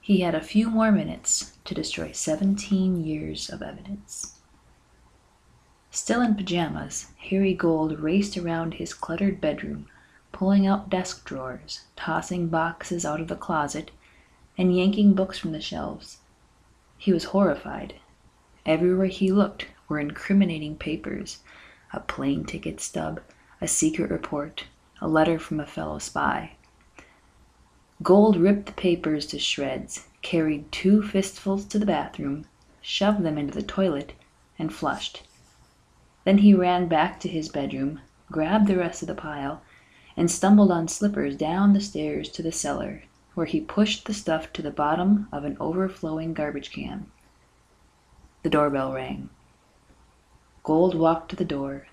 He had a few more minutes to destroy 17 years of evidence. Still in pajamas, Harry Gold raced around his cluttered bedroom, pulling out desk drawers, tossing boxes out of the closet, and yanking books from the shelves. He was horrified. Everywhere he looked were incriminating papers, a plane ticket stub, a secret report, a letter from a fellow spy. Gold ripped the papers to shreds, carried 2 fistfuls to the bathroom, shoved them into the toilet, and flushed. Then he ran back to his bedroom, grabbed the rest of the pile, and stumbled on slippers down the stairs to the cellar, where he pushed the stuff to the bottom of an overflowing garbage can. The doorbell rang. Gold walked to the door.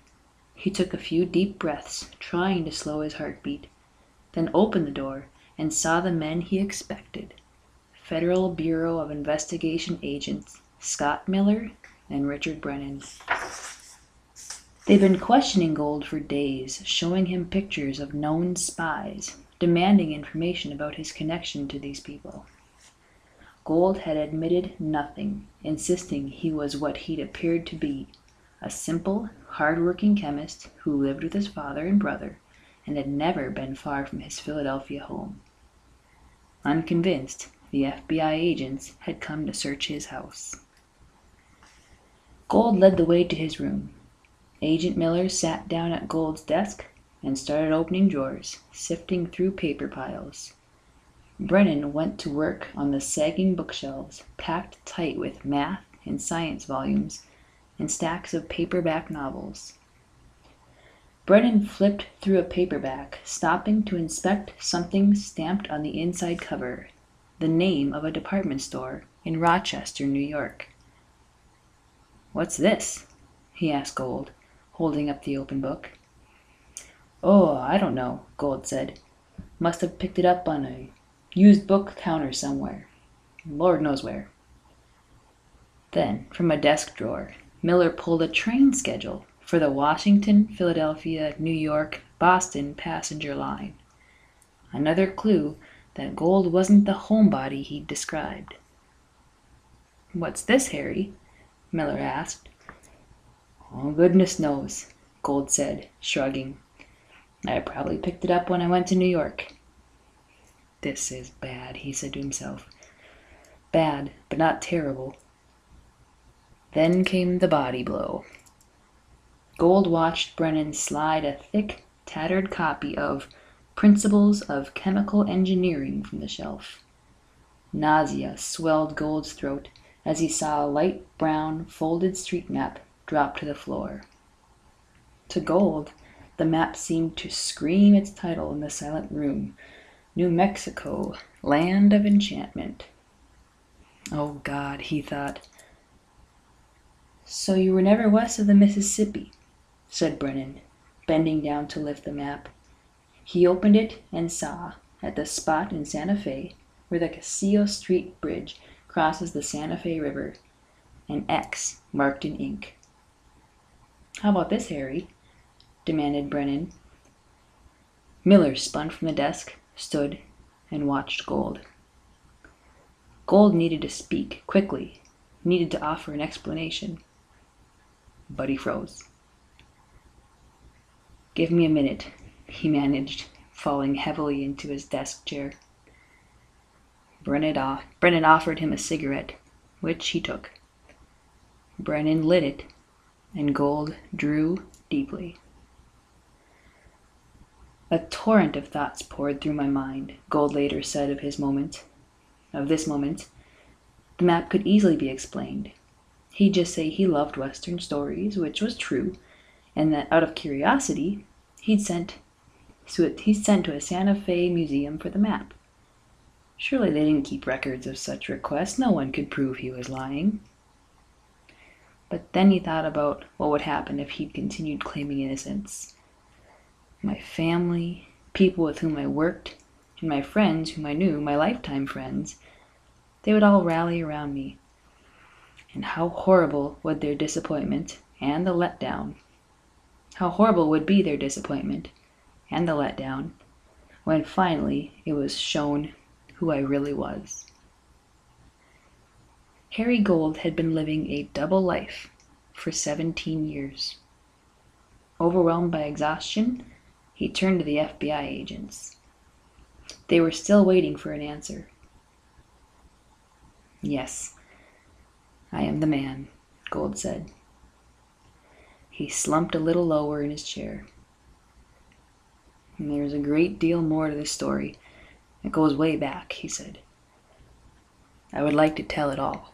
He took a few deep breaths, trying to slow his heartbeat, then opened the door and saw the men he expected: Federal Bureau of Investigation agents Scott Miller and Richard Brennan. They'd been questioning Gold for days, showing him pictures of known spies, demanding information about his connection to these people. Gold had admitted nothing, insisting he was what he'd appeared to be, a simple, hard-working chemist who lived with his father and brother and had never been far from his Philadelphia home. Unconvinced, the FBI agents had come to search his house. Gold led the way to his room. Agent Miller sat down at Gold's desk and started opening drawers, sifting through paper piles. Brennan went to work on the sagging bookshelves, packed tight with math and science volumes and stacks of paperback novels. Brennan flipped through a paperback, stopping to inspect something stamped on the inside cover, the name of a department store in Rochester, New York. "What's this?" he asked Gold, holding up the open book. "Oh, I don't know," Gold said. "Must have picked it up on a used book counter somewhere. Lord knows where." Then, from a desk drawer, Miller pulled a train schedule for the Washington, Philadelphia, New York, Boston passenger line. Another clue that Gold wasn't the homebody he'd described. "What's this, Harry?" Miller asked. "Oh, goodness knows," Gold said, shrugging. "I probably picked it up when I went to New York." "This is bad," he said to himself. "Bad, but not terrible." Then came the body blow. Gold watched Brennan slide a thick, tattered copy of Principles of Chemical Engineering from the shelf. Nausea swelled Gold's throat as he saw a light brown, folded street map drop to the floor. To Gold, the map seemed to scream its title in the silent room: New Mexico, Land of Enchantment. "Oh, God," he thought. "So you were never west of the Mississippi," said Brennan, bending down to lift the map. He opened it and saw, at the spot in Santa Fe where the Castillo Street Bridge crosses the Santa Fe River, an X marked in ink. "How about this, Harry?" demanded Brennan. Miller spun from the desk, stood, and watched Gold. Gold needed to speak quickly, needed to offer an explanation. But he froze. "Give me a minute," he managed, falling heavily into his desk chair. Brennan offered him a cigarette, which he took. Brennan lit it, and Gold drew deeply. "A torrent of thoughts poured through my mind," Gold later said of this moment. The map could easily be explained. He'd just say he loved Western stories, which was true, and that out of curiosity, he'd sent to a Santa Fe museum for the map. Surely they didn't keep records of such requests. No one could prove he was lying. But then he thought about what would happen if he'd continued claiming innocence. My family, people with whom I worked, and my friends whom I knew, my lifetime friends, they would all rally around me. And how horrible would their disappointment and the letdown. How horrible would be their disappointment and the letdown when finally it was shown who I really was. Harry Gold had been living a double life for 17 years. Overwhelmed by exhaustion, he turned to the FBI agents. They were still waiting for an answer. "Yes, I am the man," Gold said. He slumped a little lower in his chair. "There's a great deal more to this story. It goes way back," he said. "I would like to tell it all."